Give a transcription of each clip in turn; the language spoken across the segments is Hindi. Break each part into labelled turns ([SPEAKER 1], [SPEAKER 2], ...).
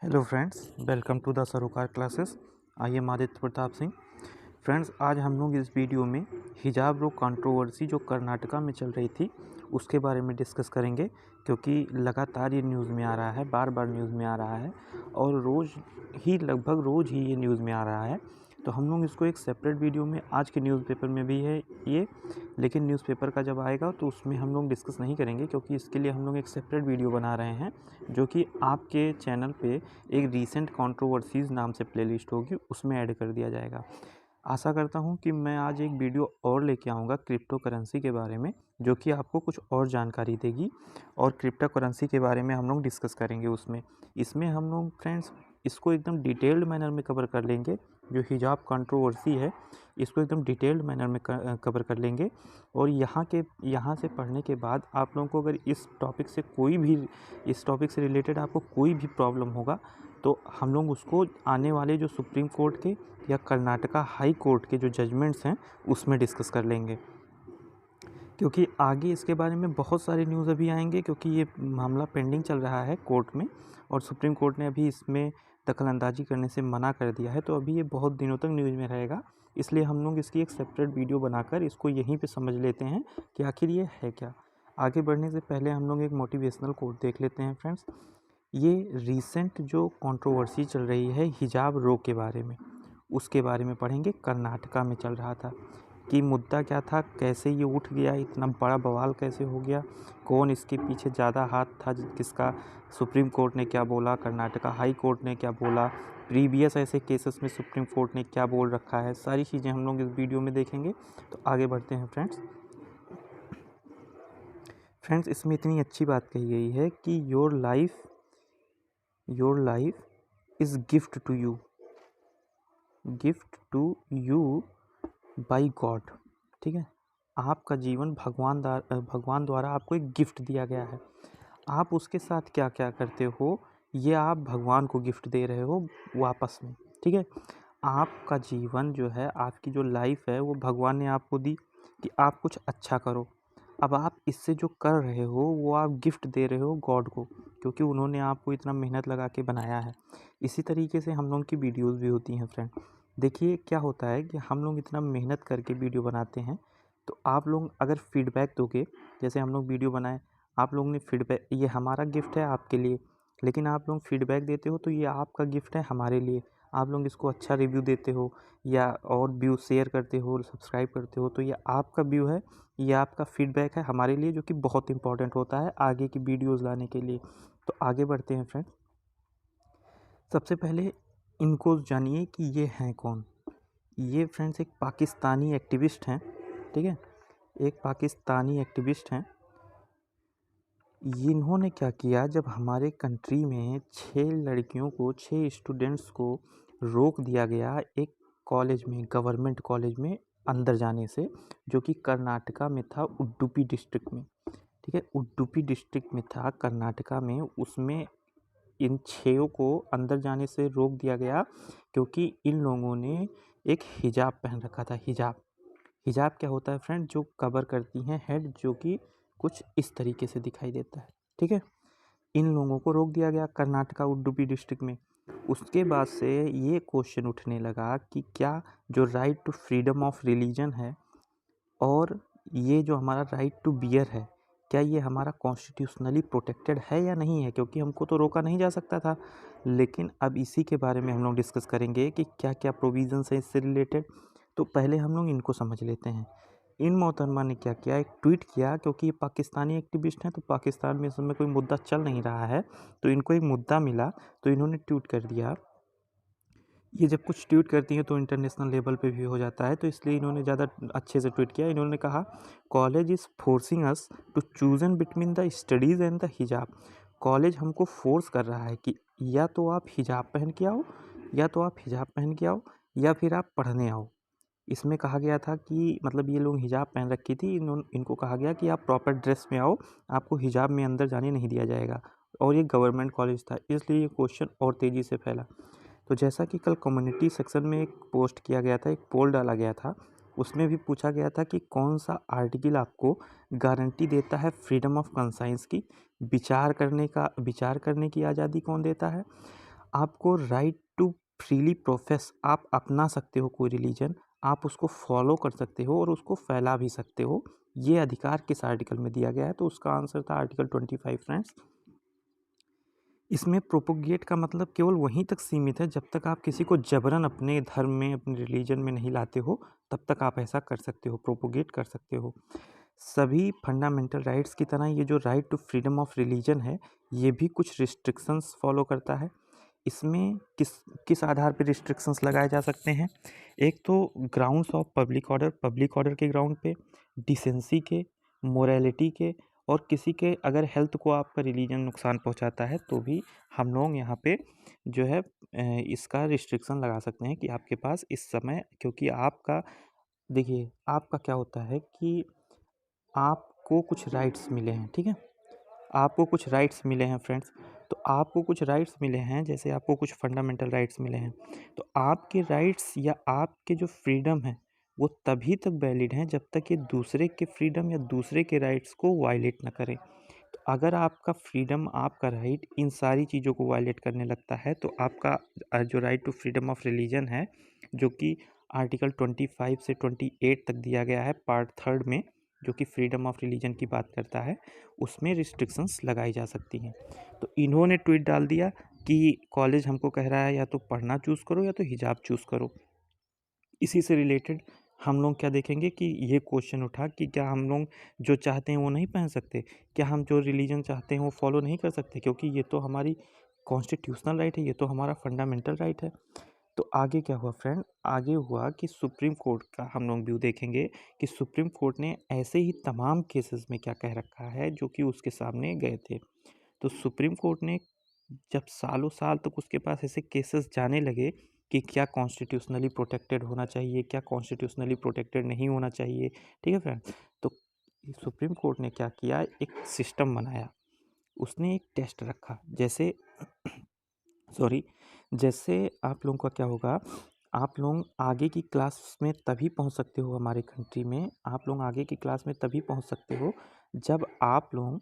[SPEAKER 1] Hello friends, welcome to the Sarokar classes. I am Aditya Pratap Singh. Friends, आज हम लोग इस वीडियो में हिजाब रो कंट्रोवर्सी जो कर्नाटका में चल रही थी उसके बारे में डिस्कस करेंगे, क्योंकि लगातार ये न्यूज़ में आ रहा है, बार बार न्यूज़ में आ रहा है और लगभग रोज़ ही ये न्यूज़ में आ रहा है। तो हम लोग इसको एक सेपरेट वीडियो में, आज के न्यूज़पेपर में भी है ये, लेकिन न्यूज़पेपर का जब आएगा तो उसमें हम लोग डिस्कस नहीं करेंगे, क्योंकि इसके लिए हम लोग एक सेपरेट वीडियो बना रहे हैं जो कि आपके चैनल पे एक रीसेंट कंट्रोवर्सीज़ नाम से प्लेलिस्ट होगी, उसमें ऐड कर दिया जाएगा। आशा करता हूँ कि मैं आज एक वीडियो और लेके आऊँगा क्रिप्टो करेंसी के बारे में, जो कि आपको कुछ और जानकारी देगी और क्रिप्टो करेंसी के बारे में हम लोग डिस्कस करेंगे इसमें हम लोग फ्रेंड्स इसको एकदम डिटेल्ड मैनर में कवर कर लेंगे। जो हिजाब कंट्रोवर्सी है इसको एकदम डिटेल्ड मैनर में कवर कर लेंगे। और यहाँ से पढ़ने के बाद आप लोगों को अगर इस टॉपिक से रिलेटेड आपको कोई भी प्रॉब्लम होगा तो हम लोग उसको आने वाले जो सुप्रीम कोर्ट के या कर्नाटका हाई कोर्ट के जो जजमेंट्स हैं उसमें डिस्कस कर लेंगे, क्योंकि आगे इसके बारे में बहुत सारे न्यूज़ अभी आएंगे, क्योंकि ये मामला पेंडिंग चल रहा है कोर्ट में और सुप्रीम कोर्ट ने अभी इसमें दखलंदाजी करने से मना कर दिया है। तो अभी ये बहुत दिनों तक न्यूज़ में रहेगा, इसलिए हम लोग इसकी एक सेपरेट वीडियो बनाकर इसको यहीं पे समझ लेते हैं कि आखिर ये है क्या। आगे बढ़ने से पहले हम लोग एक मोटिवेशनल कोट देख लेते हैं फ्रेंड्स। ये रीसेंट जो कंट्रोवर्सी चल रही है हिजाब रो के बारे में, उसके बारे में पढ़ेंगे। कर्नाटका में चल रहा था कि मुद्दा क्या था, कैसे ये उठ गया, इतना बड़ा बवाल कैसे हो गया, कौन इसके पीछे ज़्यादा हाथ था, किसका, सुप्रीम कोर्ट ने क्या बोला, कर्नाटका हाई कोर्ट ने क्या बोला, प्रीवियस ऐसे केसेस में सुप्रीम कोर्ट ने क्या बोल रखा है, सारी चीज़ें हम लोग इस वीडियो में देखेंगे। तो आगे बढ़ते हैं फ्रेंड्स, इसमें इतनी अच्छी बात कही गई है कि your life is gift to you by God. ठीक है, आपका जीवन भगवान द्वारा आपको एक गिफ्ट दिया गया है। आप उसके साथ क्या क्या करते हो, ये आप भगवान को गिफ्ट दे रहे हो वापस में। ठीक है, आपका जीवन जो है, आपकी जो लाइफ है वो भगवान ने आपको दी कि आप कुछ अच्छा करो। अब आप इससे जो कर रहे हो वो आप गिफ्ट दे रहे हो गॉड को, क्योंकि उन्होंने आपको इतना मेहनत लगा के बनाया है। इसी तरीके से हम लोग की वीडियोस भी होती हैं फ्रेंड। देखिए क्या होता है कि हम लोग इतना मेहनत करके वीडियो बनाते हैं, तो आप लोग अगर फीडबैक दोगे, जैसे हम लोग वीडियो बनाए, आप लोग ने फीडबैक, ये हमारा गिफ्ट है आपके लिए, लेकिन आप लोग फीडबैक देते हो तो ये आपका गिफ्ट है हमारे लिए। आप लोग इसको अच्छा रिव्यू देते हो या और व्यू शेयर करते हो, सब्सक्राइब करते हो, तो ये आपका व्यू है, ये आपका फीडबैक है हमारे लिए, जो कि बहुत इंपॉर्टेंट होता है आगे की वीडियोज़ लाने के लिए। तो आगे बढ़ते हैं फ्रेंड। सबसे पहले इनको जानिए कि ये हैं कौन। ये फ्रेंड्स एक पाकिस्तानी एक्टिविस्ट हैं। ठीक है, एक पाकिस्तानी एक्टिविस्ट हैं। इन्होंने क्या किया, जब हमारे कंट्री में 6 स्टूडेंट्स को रोक दिया गया एक कॉलेज में, गवर्नमेंट कॉलेज में अंदर जाने से, जो कि कर्नाटका में था, उडुपी डिस्ट्रिक्ट में। ठीक है, उडुपी डिस्ट्रिक्ट में था कर्नाटका में, उसमें इन 6 को अंदर जाने से रोक दिया गया क्योंकि इन लोगों ने एक हिजाब पहन रखा था। हिजाब क्या होता है फ्रेंड, जो कवर करती हैं हेड, जो कि कुछ इस तरीके से दिखाई देता है। ठीक है, इन लोगों को रोक दिया गया कर्नाटका उडुपी डिस्ट्रिक्ट में। उसके बाद से ये क्वेश्चन उठने लगा कि क्या जो right to freedom of religion है और ये जो हमारा राइट टू बियर है, क्या ये हमारा कॉन्स्टिट्यूशनली प्रोटेक्टेड है या नहीं है, क्योंकि हमको तो रोका नहीं जा सकता था। लेकिन अब इसी के बारे में हम लोग डिस्कस करेंगे कि क्या क्या प्रोविजंस हैं इससे रिलेटेड। तो पहले हम लोग इनको समझ लेते हैं। इन मोहतरमा ने क्या किया, एक ट्वीट किया, क्योंकि ये पाकिस्तानी एक्टिविस्ट हैं तो पाकिस्तान में इस समय कोई मुद्दा चल नहीं रहा है, तो इनको एक मुद्दा मिला तो इन्होंने ट्वीट कर दिया। ये जब कुछ ट्वीट करती हैं तो इंटरनेशनल लेवल पे भी हो जाता है, तो इसलिए इन्होंने ज़्यादा अच्छे से ट्वीट किया। इन्होंने कहा, college is forcing us to choose between the studies and the hijab. College हमको फोर्स कर रहा है कि या तो आप हिजाब पहन के आओ, या फिर आप पढ़ने आओ। इसमें कहा गया था कि मतलब ये लोग हिजाब पहन रखी थी, इनको कहा गया कि आप प्रॉपर ड्रेस में आओ, आपको हिजाब में अंदर जाने नहीं दिया जाएगा। और ये गवर्नमेंट कॉलेज था, इसलिए ये क्वेश्चन और तेज़ी से फैला। तो जैसा कि कल कम्युनिटी सेक्शन में एक पोस्ट किया गया था, एक पोल डाला गया था, उसमें भी पूछा गया था कि कौन सा आर्टिकल आपको गारंटी देता है फ्रीडम ऑफ कंसाइंस की, विचार करने की आज़ादी कौन देता है। आपको राइट टू फ्रीली प्रोफेस, आप अपना सकते हो कोई रिलीजन, आप उसको फॉलो कर सकते हो और उसको फैला भी सकते हो। ये अधिकार किस आर्टिकल में दिया गया है? तो उसका आंसर था आर्टिकल 25 फ्रेंड्स। इसमें प्रोपोगेट का मतलब केवल वहीं तक सीमित है जब तक आप किसी को जबरन अपने धर्म में, अपने रिलीजन में नहीं लाते हो, तब तक आप ऐसा कर सकते हो, प्रोपोगेट कर सकते हो। सभी फंडामेंटल राइट्स की तरह ये जो right to freedom of religion है, ये भी कुछ रिस्ट्रिक्शंस फॉलो करता है। इसमें किस किस आधार पे रिस्ट्रिक्शंस लगाए जा सकते हैं? एक तो ग्राउंड्स ऑफ पब्लिक ऑर्डर के ग्राउंड पे, डिसेंसी के, मोरालिटी के, और किसी के अगर हेल्थ को आपका रिलीजन नुकसान पहुंचाता है तो भी हम लोग यहाँ पे जो है इसका रिस्ट्रिक्शन लगा सकते हैं कि आपके पास इस समय, क्योंकि आपका, देखिए आपका क्या होता है कि आपको कुछ राइट्स मिले हैं, ठीक है? आपको कुछ राइट्स मिले हैं फ्रेंड्स, तो आपको कुछ राइट्स मिले हैं, जैसे आपको कुछ फंडामेंटल राइट्स मिले हैं, तो आपके राइट्स या आपके जो फ्रीडम है वो तभी तक वैलिड हैं जब तक ये दूसरे के फ्रीडम या दूसरे के राइट्स को वायलेट ना करें। तो अगर आपका फ्रीडम, आपका राइट इन सारी चीज़ों को वायलेट करने लगता है तो आपका जो right to freedom of religion है, जो कि आर्टिकल 25 से 28 तक दिया गया है पार्ट थर्ड में, जो कि फ्रीडम ऑफ रिलीजन की बात करता है, उसमें रिस्ट्रिक्शंस लगाई जा सकती हैं। तो इन्होंने ट्वीट डाल दिया कि कॉलेज हमको कह रहा है या तो पढ़ना चूज़ करो या तो हिजाब चूज़ करो। इसी से रिलेटेड हम लोग क्या देखेंगे कि ये क्वेश्चन उठा कि क्या हम लोग जो चाहते हैं वो नहीं पहन सकते? क्या हम जो रिलीजन चाहते हैं वो फॉलो नहीं कर सकते? क्योंकि ये तो हमारी कॉन्स्टिट्यूशनल राइट है, ये तो हमारा फंडामेंटल राइट है। तो आगे क्या हुआ फ्रेंड? आगे हुआ कि सुप्रीम कोर्ट का हम लोग व्यू देखेंगे कि सुप्रीम कोर्ट ने ऐसे ही तमाम केसेस में क्या कह रखा है जो कि उसके सामने गए थे। तो सुप्रीम कोर्ट ने जब सालों साल तक उसके पास ऐसे केसेस जाने लगे कि क्या कॉन्स्टिट्यूशनली प्रोटेक्टेड होना चाहिए, क्या कॉन्स्टिट्यूशनली प्रोटेक्टेड नहीं होना चाहिए, ठीक है फ्रेंड? तो सुप्रीम कोर्ट ने क्या किया, एक सिस्टम बनाया, उसने एक टेस्ट रखा। जैसे सॉरी, जैसे आप लोगों का क्या होगा, आप लोग आगे की क्लास में तभी पहुंच सकते हो, हमारे कंट्री में आप लोग आगे की क्लास में तभी पहुंच सकते हो जब आप लोग,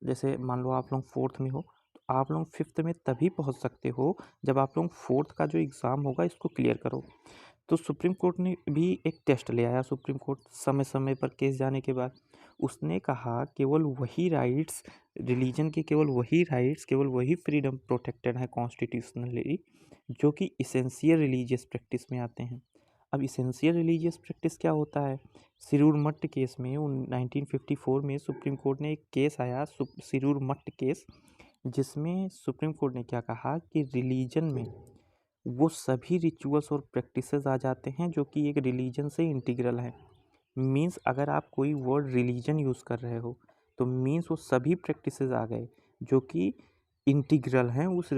[SPEAKER 1] जैसे मान लो आप लोग फोर्थ में हो, तो आप लोग फिफ्थ में तभी पहुंच सकते हो जब आप लोग फोर्थ का जो एग्ज़ाम होगा इसको क्लियर करो। तो सुप्रीम कोर्ट ने भी एक टेस्ट ले आया। सुप्रीम कोर्ट समय समय पर केस जाने के बाद उसने कहा केवल वही राइट्स, रिलीजन के केवल वही राइट्स, केवल वही फ्रीडम प्रोटेक्टेड है कॉन्स्टिट्यूशनली जो कि इसेंशियल रिलीजियस प्रैक्टिस में आते हैं। अब इसेंशियल रिलीजियस प्रैक्टिस क्या होता है? सिरूर मट्ट केस में 1954 में सुप्रीम कोर्ट ने एक केस आया, सिरूर मट्ट केस, जिसमें सुप्रीम कोर्ट ने क्या कहा कि रिलीजन में वो सभी रिचुअल्स और प्रैक्टिसेस आ जाते हैं जो कि एक रिलीजन से इंटीग्रल हैं। मीन्स अगर आप कोई वर्ड रिलीजन यूज़ कर रहे हो तो मीन्स वो सभी प्रैक्टिसेस आ गए जो कि इंटीग्रल हैं उस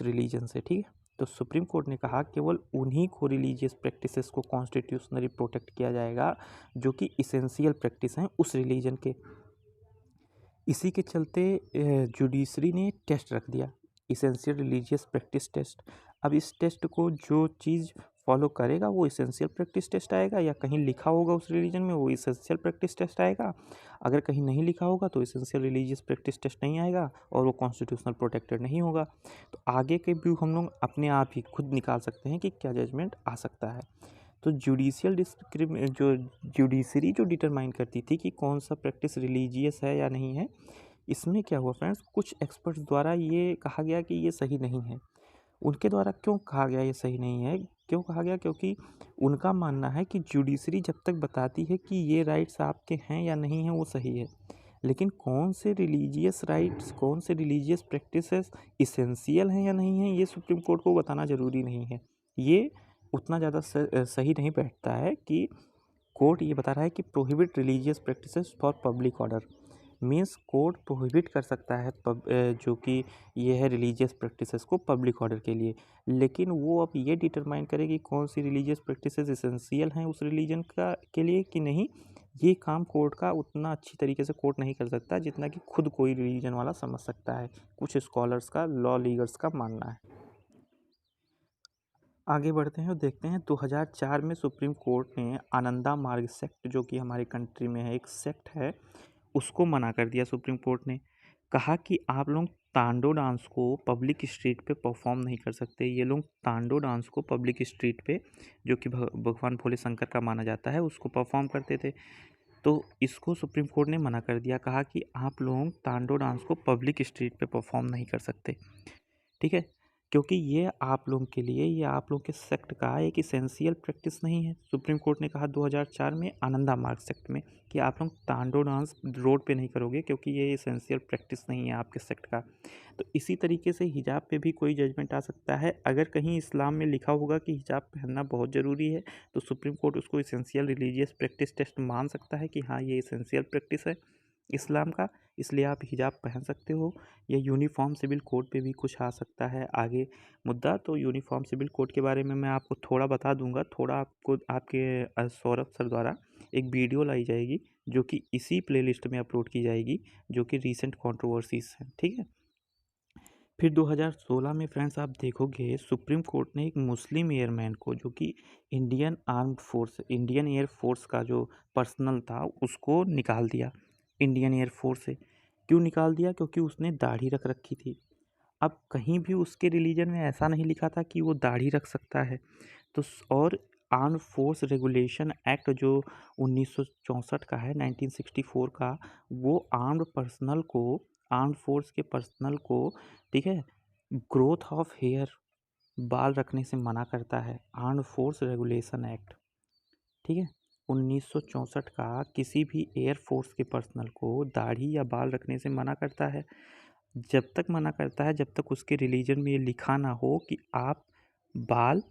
[SPEAKER 1] रिलीजन से, ठीक है? तो सुप्रीम कोर्ट ने कहा केवल उन्हीं को रिलीजियस प्रैक्टिसेस को कॉन्स्टिट्यूशनली प्रोटेक्ट किया जाएगा जो कि इसेंशियल प्रैक्टिस हैं उस रिलीजन के। इसी के चलते जुडिशरी ने टेस्ट रख दिया, इसेंशियल रिलीजियस प्रैक्टिस टेस्ट। अब इस टेस्ट को जो चीज़ फॉलो करेगा वो इसेंशियल प्रैक्टिस टेस्ट आएगा, या कहीं लिखा होगा उस रिलीजन में वो इसेंशियल प्रैक्टिस टेस्ट आएगा। अगर कहीं नहीं लिखा होगा तो इसेंशियल रिलीजियस प्रैक्टिस टेस्ट नहीं आएगा और वो कॉन्स्टिट्यूशनल प्रोटेक्टेड नहीं होगा। तो आगे के व्यू हम लोग अपने आप ही खुद निकाल सकते हैं कि क्या जजमेंट आ सकता है। तो जुडिशरी जो डिटरमाइन करती थी कि कौन सा प्रैक्टिस रिलीजियस है या नहीं है, इसमें क्या हुआ फ्रेंड्स, कुछ एक्सपर्ट्स द्वारा ये कहा गया कि ये सही नहीं है। उनके द्वारा क्यों कहा गया ये सही नहीं है? क्यों कहा गया? क्योंकि उनका मानना है कि जुडिशरी जब तक बताती है कि ये राइट्स आपके हैं या नहीं हैं वो सही है, लेकिन कौन से रिलीजियस राइट्स, कौन से रिलीजियस प्रैक्टिसेस इसेंशियल हैं या नहीं हैं, ये सुप्रीम कोर्ट को बताना ज़रूरी नहीं है। ये उतना ज़्यादा सही नहीं बैठता है कि कोर्ट ये बता रहा है कि prohibit religious practices for public order. Means court prohibit कर सकता है जो कि ये है रिलीजियस प्रैक्टिसेस को पब्लिक ऑर्डर के लिए, लेकिन वो अब ये डिटरमाइन करे कि कौन सी रिलीजियस प्रैक्टिसेस इसेंशियल हैं उस रिलीजन का के लिए कि नहीं, ये काम कोर्ट का उतना अच्छी तरीके से कोर्ट नहीं कर सकता जितना कि खुद कोई रिलीजन वाला समझ सकता है, कुछ स्कॉलर्स का, लॉ लीगर्स का मानना है। आगे बढ़ते हैं और देखते हैं 2004 में सुप्रीम कोर्ट ने आनंदा मार्ग सेक्ट, जो कि हमारी कंट्री में है एक सेक्ट है, उसको मना कर दिया। सुप्रीम कोर्ट ने कहा कि आप लोग तांडो डांस को पब्लिक स्ट्रीट पे परफॉर्म नहीं कर सकते। ये लोग तांडो डांस को पब्लिक स्ट्रीट पे, जो कि भगवान भोले शंकर का माना जाता है, उसको परफॉर्म करते थे। तो इसको सुप्रीम कोर्ट ने मना कर दिया, कहा कि आप लोग तांडो डांस को पब्लिक स्ट्रीट पे परफॉर्म नहीं कर सकते, ठीक है, क्योंकि ये आप लोगों के लिए, ये आप लोगों के सेक्ट का एक इसेंशियल प्रैक्टिस नहीं है। सुप्रीम कोर्ट ने कहा 2004 में आनंदा मार्ग सेक्ट में कि आप लोग तांडो डांस रोड पे नहीं करोगे, क्योंकि ये इसेंशियल प्रैक्टिस नहीं है आपके सेक्ट का। तो इसी तरीके से हिजाब पे भी कोई जजमेंट आ सकता है। अगर कहीं इस्लाम में लिखा होगा कि हिजाब पहनना बहुत ज़रूरी है, तो सुप्रीम कोर्ट उसको इसेंशियल रिलीजियस प्रैक्टिस टेस्ट मान सकता है कि हाँ, ये इसेंशियल प्रैक्टिस है इस्लाम का, इसलिए आप हिजाब पहन सकते हो। या यूनिफॉर्म सिविल कोड पे भी कुछ आ सकता है आगे मुद्दा। तो यूनिफॉर्म सिविल कोड के बारे में मैं आपको थोड़ा बता दूंगा, थोड़ा आपको आपके सौरभ सर द्वारा एक वीडियो लाई जाएगी, जो कि इसी प्लेलिस्ट में अपलोड की जाएगी, जो कि रीसेंट कंट्रोवर्सीज है, ठीक है। फिर 2016 में फ्रेंड्स आप देखोगे सुप्रीम कोर्ट ने एक मुस्लिम एयरमैन को, जो कि Indian armed force, Indian air force का जो पर्सनल था, उसको निकाल दिया इंडियन एयर फोर्स से। क्यों निकाल दिया? क्योंकि उसने दाढ़ी रख रखी थी। अब कहीं भी उसके रिलीजन में ऐसा नहीं लिखा था कि वो दाढ़ी रख सकता है। तो और आर्म्ड फोर्स रेगुलेशन एक्ट जो 1964 का है, 1964 का, वो आर्म्ड फोर्स के पर्सनल को, ठीक है, ग्रोथ ऑफ हेयर, बाल रखने से मना करता है, आर्म्ड फोर्स रेगुलेशन एक्ट, ठीक है। 1964 का किसी भी एयर फोर्स के पर्सनल को दाढ़ी या बाल रखने से मना करता है। जब तक मना करता है जब तक उसके रिलीजन में ये लिखा ना हो कि आप बाल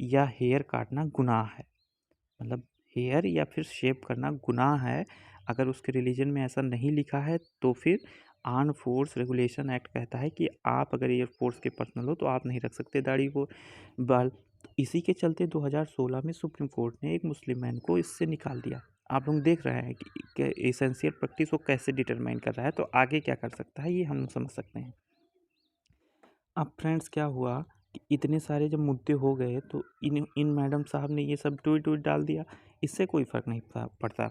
[SPEAKER 1] या हेयर काटना गुनाह है, मतलब हेयर या फिर शेव करना गुनाह है। अगर उसके रिलीजन में ऐसा नहीं लिखा है तो फिर आर्म फोर्स रेगुलेशन एक्ट कहता है कि आप अगर एयर फोर्स के पर्सनल हो तो आप नहीं रख सकते दाढ़ी को, बाल। तो इसी के चलते 2016 में सुप्रीम कोर्ट ने एक मुस्लिम मैन को इससे निकाल दिया। आप लोग देख रहे हैं कि एसेंशियल प्रैक्टिस को कैसे डिटरमाइन कर रहा है, तो आगे क्या कर सकता है ये हम समझ सकते हैं। अब फ्रेंड्स क्या हुआ कि इतने सारे जब मुद्दे हो गए तो इन मैडम साहब ने ये सब ट्वीट ट्वीट डाल दिया, इससे कोई फ़र्क नहीं पड़ता।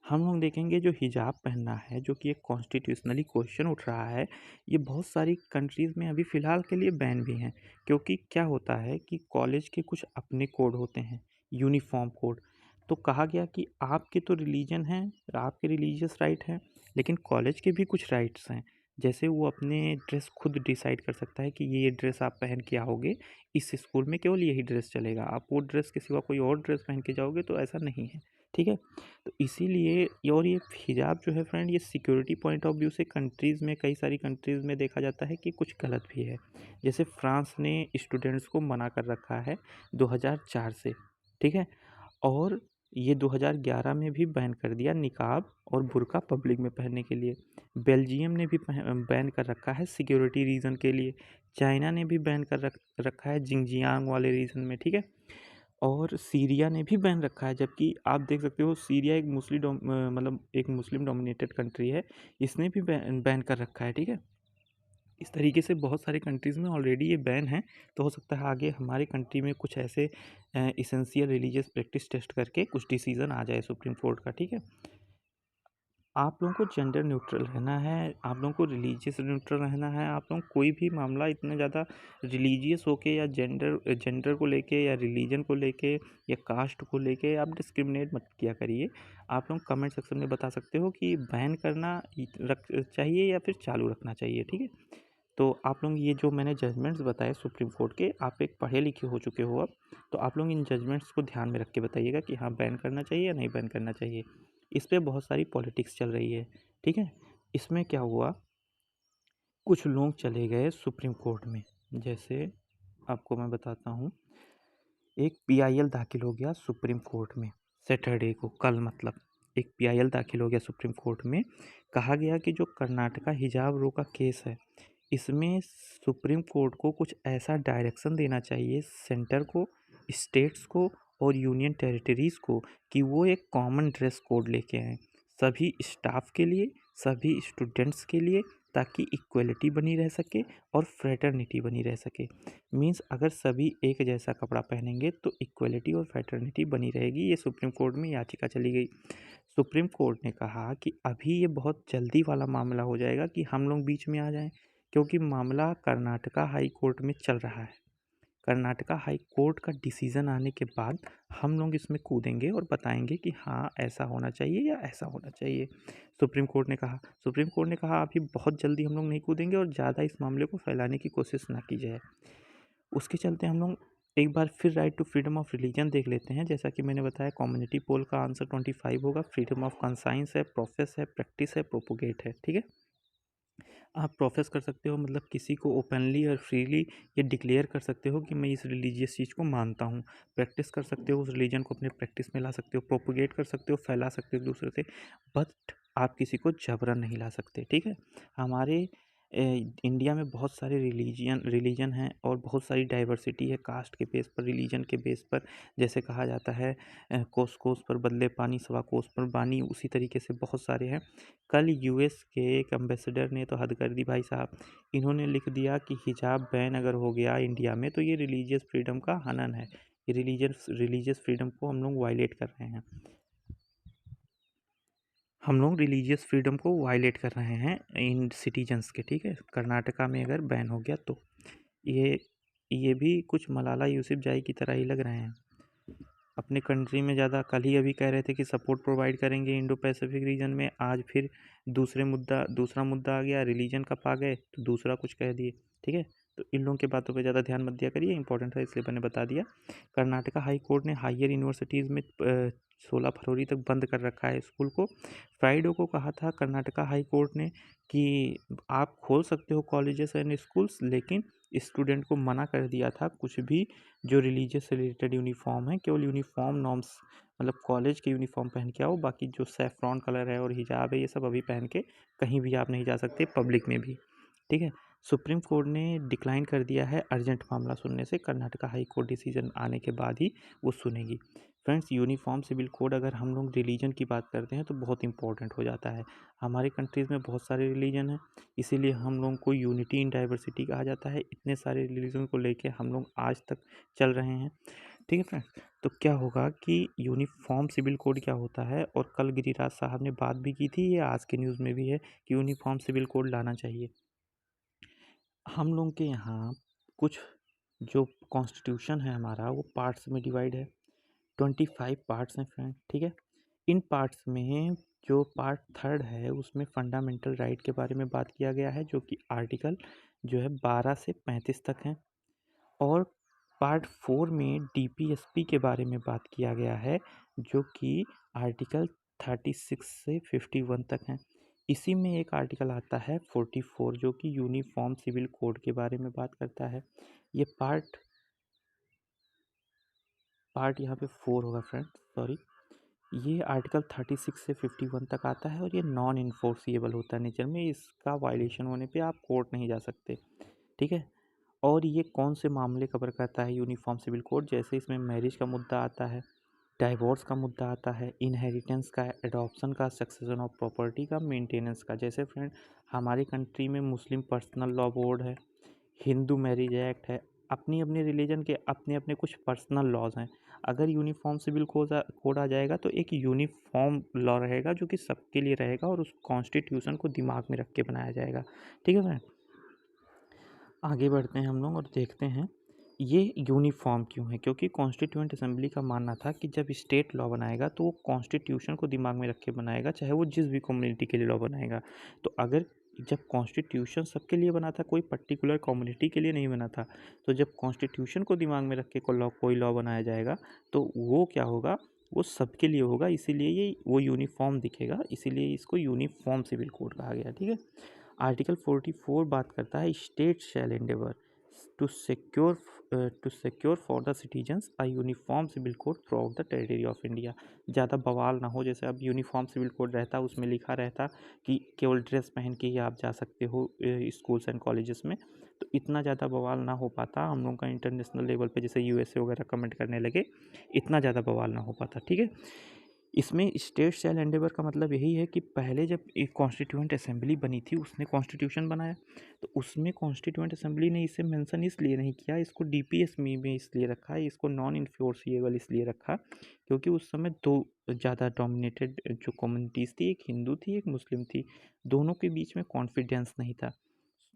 [SPEAKER 1] हम लोग देखेंगे जो हिजाब पहनना है, जो कि एक कॉन्स्टिट्यूशनली क्वेश्चन उठ रहा है, ये बहुत सारी कंट्रीज़ में अभी फ़िलहाल के लिए बैन भी हैं। क्योंकि क्या होता है कि कॉलेज के कुछ अपने कोड होते हैं, यूनिफॉर्म कोड। तो कहा गया कि आपके तो रिलीजन है, आपके रिलीजियस राइट हैं, लेकिन कॉलेज के भी कुछ राइट्स हैं। जैसे वो अपने ड्रेस खुद डिसाइड कर सकता है कि ये ड्रेस आप पहन के आओगे, इस स्कूल में केवल यही ड्रेस चलेगा, आप वो ड्रेस के सिवा कोई और ड्रेस पहन के जाओगे तो ऐसा नहीं है, ठीक है। तो इसीलिए और ये हिजाब जो है फ्रेंड, ये सिक्योरिटी पॉइंट ऑफ व्यू से कंट्रीज़ में, कई सारी कंट्रीज़ में देखा जाता है कि कुछ गलत भी है। जैसे फ्रांस ने स्टूडेंट्स को मना कर रखा है 2004 से, ठीक है। और ये 2011 में भी बैन कर दिया निकाब और बुर्का पब्लिक में पहनने के लिए। बेल्जियम ने भी बैन कर रखा है सिक्योरिटी रीज़न के लिए। चाइना ने भी बैन कर रखा है जिंगजियांग वाले रीजन में, ठीक है। और सीरिया ने भी बैन रखा है, जबकि आप देख सकते हो सीरिया एक मतलब एक मुस्लिम डोमिनेटेड कंट्री है, इसने भी बैन कर रखा है, ठीक है। इस तरीके से बहुत सारी कंट्रीज़ में ऑलरेडी ये बैन है। तो हो सकता है आगे हमारी कंट्री में कुछ ऐसे इसेंशियल रिलीजियस प्रैक्टिस टेस्ट करके कुछ डिसीज़न आ जाए सुप्रीम कोर्ट का, ठीक है। आप लोगों को जेंडर न्यूट्रल रहना है, आप लोगों को रिलीजियस न्यूट्रल रहना है। आप लोग कोई भी मामला इतना ज़्यादा रिलीजियस होके या जेंडर को लेके या रिलीजन को लेके या कास्ट को लेके आप डिस्क्रिमिनेट मत किया करिए। आप लोग कमेंट सेक्शन में बता सकते हो कि बैन करना रख चाहिए या फिर चालू रखना चाहिए, ठीक है। तो आप लोग ये जो मैंने जजमेंट्स बताए सुप्रीम कोर्ट के, आप एक पढ़े लिखे हो चुके हो अब, तो आप लोग इन जजमेंट्स को ध्यान में रख के बताइएगा कि हाँ, बैन करना चाहिए या नहीं बैन करना चाहिए। इस पे बहुत सारी पॉलिटिक्स चल रही है, ठीक है। इसमें क्या हुआ, कुछ लोग चले गए सुप्रीम कोर्ट में। जैसे आपको मैं बताता हूँ, एक पीआईएल दाखिल हो गया सुप्रीम कोर्ट में सैटरडे को, कल मतलब एक पीआईएल दाखिल हो गया सुप्रीम कोर्ट में। कहा गया कि जो कर्नाटका हिजाब रो का केस है, इसमें सुप्रीम कोर्ट को कुछ ऐसा डायरेक्शन देना चाहिए सेंटर को, स्टेट्स को और यूनियन टेरिटरीज़ को, कि वो एक कॉमन ड्रेस कोड लेके आएँ सभी स्टाफ के लिए, सभी स्टूडेंट्स के लिए, ताकि इक्वलिटी बनी रह सके और फ्रेटर्निटी बनी रह सके। मीन्स अगर सभी एक जैसा कपड़ा पहनेंगे तो इक्वलिटी और फ्रेटर्निटी बनी रहेगी। ये सुप्रीम कोर्ट में याचिका चली गई। सुप्रीम कोर्ट ने कहा कि अभी ये बहुत जल्दी वाला मामला हो जाएगा कि हम लोग बीच में आ जाएं, क्योंकि मामला कर्नाटका हाई कोर्ट में चल रहा है। कर्नाटका हाई कोर्ट का डिसीज़न आने के बाद हम लोग इसमें कूदेंगे और बताएंगे कि हाँ ऐसा होना चाहिए या ऐसा होना चाहिए। सुप्रीम कोर्ट ने कहा अभी बहुत जल्दी हम लोग नहीं कूदेंगे और ज़्यादा इस मामले को फैलाने की कोशिश ना की जाए। उसके चलते हम लोग एक बार फिर right to freedom of religion देख लेते हैं। जैसा कि मैंने बताया, कम्युनिटी पोल का आंसर 25 होगा। फ्रीडम ऑफ कंसाइंस है, प्रोफेस है, प्रैक्टिस है, प्रोपोगेट है। ठीक है, आप प्रोफेस कर सकते हो, मतलब किसी को ओपनली और फ्रीली ये डिक्लेयर कर सकते हो कि मैं इस रिलीजियस चीज़ को मानता हूँ। प्रैक्टिस कर सकते हो, उस रिलीजन को अपने प्रैक्टिस में ला सकते हो। प्रोपोगेट कर सकते हो, फैला सकते हो एक दूसरे से, बट आप किसी को जबरन नहीं ला सकते। ठीक है, हमारे इंडिया में बहुत सारे रिलीजन हैं और बहुत सारी डाइवर्सिटी है कास्ट के बेस पर, रिलीजन के बेस पर। जैसे कहा जाता है कोस कोस पर बदले पानी, सवा कोस पर बानी, उसी तरीके से बहुत सारे हैं। कल यूएस के एक एम्बेसडर ने तो हद कर दी भाई साहब। इन्होंने लिख दिया कि हिजाब बैन अगर हो गया इंडिया में तो ये रिलीजियस फ्रीडम का हनन है, ये रिलीजियस फ्रीडम को हम लोग वायलेट कर रहे हैं। हम लोग रिलीजियस फ्रीडम को वायलेट कर रहे हैं इन सिटीजन्स के। ठीक है, कर्नाटका में अगर बैन हो गया तो ये ये भी कुछ मलाला यूसुफजई की तरह ही लग रहे हैं। अपने कंट्री में ज़्यादा, कल ही अभी कह रहे थे कि सपोर्ट प्रोवाइड करेंगे इंडो पैसिफिक रीजन में, आज फिर दूसरा मुद्दा आ गया, रिलीजन का पा गए तो दूसरा कुछ कह दिए। ठीक है, तो इन लोगों की बातों पे ज़्यादा ध्यान मत दिया करिए, इंपॉर्टेंट है इसलिए मैंने बता दिया। कर्नाटका हाई कोर्ट ने हायर यूनिवर्सिटीज़ में 16 फरवरी तक बंद कर रखा है स्कूल को। फ्राइडे को कहा था कर्नाटका हाई कोर्ट ने कि आप खोल सकते हो कॉलेजेस एंड स्कूल्स, लेकिन स्टूडेंट को मना कर दिया था कुछ भी जो रिलीजियस से रिलेटेड यूनिफॉर्म है, केवल यूनिफॉर्म नॉर्म्स, मतलब कॉलेज के यूनिफॉर्म पहन के आओ, बाकी जो सैफ्रॉन कलर है और हिजाब है ये सब अभी पहन के कहीं भी आप नहीं जा सकते, पब्लिक में भी। ठीक है, सुप्रीम कोर्ट ने डिक्लाइन कर दिया है अर्जेंट मामला सुनने से, कर्नाटका हाई कोर्ट डिसीजन आने के बाद ही वो सुनेगी। फ्रेंड्स, यूनिफॉर्म सिविल कोड, अगर हम लोग रिलीजन की बात करते हैं तो बहुत इंपॉर्टेंट हो जाता है। हमारे कंट्रीज़ में बहुत सारे रिलीजन हैं, इसीलिए हम लोगों को यूनिटी इन डाइवर्सिटी कहा जाता है। इतने सारे रिलीजन को लेके हम लोग आज तक चल रहे हैं। ठीक है फ्रेंड्स, तो क्या होगा कि यूनिफॉर्म सिविल कोड क्या होता है, और कल गिरिराज साहब ने बात भी की थी, ये आज के न्यूज़ में भी है कि यूनिफॉर्म सिविल कोड लाना चाहिए। हम लोग के यहाँ कुछ जो कॉन्स्टिट्यूशन है हमारा वो पार्ट्स में डिवाइड है। 25 पार्ट्स हैं फ्रेंड। ठीक है, इन पार्ट्स में जो पार्ट थर्ड है उसमें फंडामेंटल राइट के बारे में बात किया गया है, जो कि आर्टिकल जो है 12 से 35 तक हैं। और पार्ट 4 में डीपीएसपी के बारे में बात किया गया है, जो कि आर्टिकल 36 से 51 तक हैं। इसी में एक आर्टिकल आता है 44, जो कि यूनिफॉर्म सिविल कोड के बारे में बात करता है। ये पार्ट यहाँ पे 4 होगा फ्रेंड, सॉरी। ये आर्टिकल 36 से 51 तक आता है और ये नॉन इन्फोर्सिएबल होता है नेचर में, इसका वायलेशन होने पे आप कोर्ट नहीं जा सकते। ठीक है, और ये कौन से मामले कवर करता है यूनिफॉर्म सिविल कोड, जैसे इसमें मैरिज का मुद्दा आता है, डाइवोर्स का मुद्दा आता है, इनहेरिटेंस का, एडॉप्शन का, सक्सेशन ऑफ प्रॉपर्टी का, मेंटेनेंस का। जैसे फ्रेंड, हमारी कंट्री में मुस्लिम पर्सनल लॉ बोर्ड है, हिंदू मैरिज एक्ट है, अपनी अपनी रिलीजन के अपने अपने कुछ पर्सनल लॉज हैं। अगर यूनिफॉर्म सिविल कोड आ जाएगा तो एक यूनिफॉर्म लॉ रहेगा जो कि सबके लिए रहेगा, और उस कॉन्स्टिट्यूशन को दिमाग में रख के बनाया जाएगा। ठीक है फ्रेंड, आगे बढ़ते हैं हम लोग और देखते हैं ये यूनिफॉर्म क्यों है। क्योंकि कॉन्स्टिट्यूएंट असेंबली का मानना था कि जब स्टेट लॉ बनाएगा तो वो कॉन्स्टिट्यूशन को दिमाग में रख के बनाएगा, चाहे वो जिस भी कम्युनिटी के लिए लॉ बनाएगा। तो अगर जब कॉन्स्टिट्यूशन सबके लिए बना था, कोई पर्टिकुलर कम्युनिटी के लिए नहीं बना था, तो जब कॉन्स्टिट्यूशन को दिमाग में रख के कोई लॉ बनाया जाएगा तो वो क्या होगा, वो सबके लिए होगा। इसीलिए ये वो यूनिफॉर्म दिखेगा, इसीलिए इसको यूनिफॉर्म सिविल कोड कहा गया। ठीक है, आर्टिकल 44 बात करता है state shall endeavour to secure for the citizens a uniform civil code throughout the territory of India. ज़्यादा बवाल ना हो, जैसे अब यूनिफॉर्म सिविल कोड रहता, उसमें लिखा रहता कि केवल ड्रेस पहन के ही आप जा सकते हो स्कूल्स एंड कॉलेजेस में, तो इतना ज़्यादा बवाल ना हो पाता। हम लोग का इंटरनेशनल लेवल पे जैसे यूएसए वगैरह कमेंट करने लगे, इतना ज़्यादा बवाल ना हो पाता। ठीक है, इसमें स्टेट शैल एंडेवर का मतलब यही है कि पहले जब एक कॉन्स्टिट्यूएंट असेंबली बनी थी उसने कॉन्स्टिट्यूशन बनाया, तो उसमें कॉन्स्टिट्यूएंट असेंबली ने इसे मेंशन इसलिए नहीं किया, इसको डीपीएस में इसलिए रखा, इसको नॉन इन्फोर्सिएबल इसलिए रखा क्योंकि उस समय दो ज़्यादा डोमिनेटेड जो कम्युनिटीज़ थी, एक हिंदू थी एक मुस्लिम थी, दोनों के बीच में कॉन्फिडेंस नहीं था।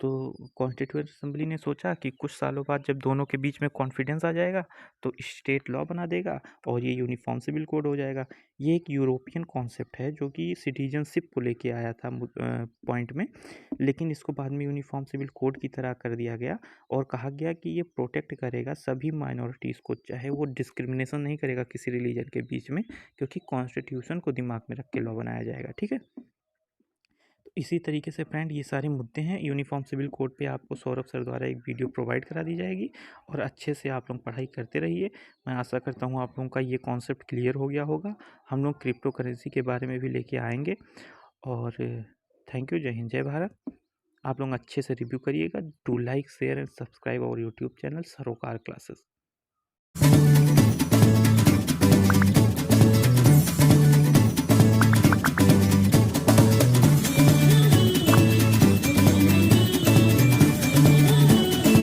[SPEAKER 1] तो कॉन्स्टिट्यूएंट असेंबली ने सोचा कि कुछ सालों बाद जब दोनों के बीच में कॉन्फिडेंस आ जाएगा तो स्टेट लॉ बना देगा और ये यूनिफॉर्म सिविल कोड हो जाएगा। ये एक यूरोपियन कॉन्सेप्ट है जो कि सिटीजनशिप को लेके आया था पॉइंट में, लेकिन इसको बाद में यूनिफॉर्म सिविल कोड की तरह कर दिया गया और कहा गया कि ये प्रोटेक्ट करेगा सभी माइनॉरिटीज़ को, चाहे वो डिस्क्रिमिनेशन नहीं करेगा किसी रिलीजन के बीच में, क्योंकि कॉन्स्टिट्यूशन को दिमाग में रख के लॉ बनाया जाएगा। ठीक है, तो इसी तरीके से फ्रेंड ये सारे मुद्दे हैं। यूनिफॉर्म सिविल कोड पे आपको सौरभ सर द्वारा एक वीडियो प्रोवाइड करा दी जाएगी और अच्छे से आप लोग पढ़ाई करते रहिए। मैं आशा करता हूँ आप लोगों का ये कॉन्सेप्ट क्लियर हो गया होगा। हम लोग क्रिप्टो करेंसी के बारे में भी लेके आएंगे। और थैंक यू। जय हिंद, जय भारत। आप लोग अच्छे से रिव्यू करिएगा। Do like, share and subscribe our YouTube channel Sarokar classes.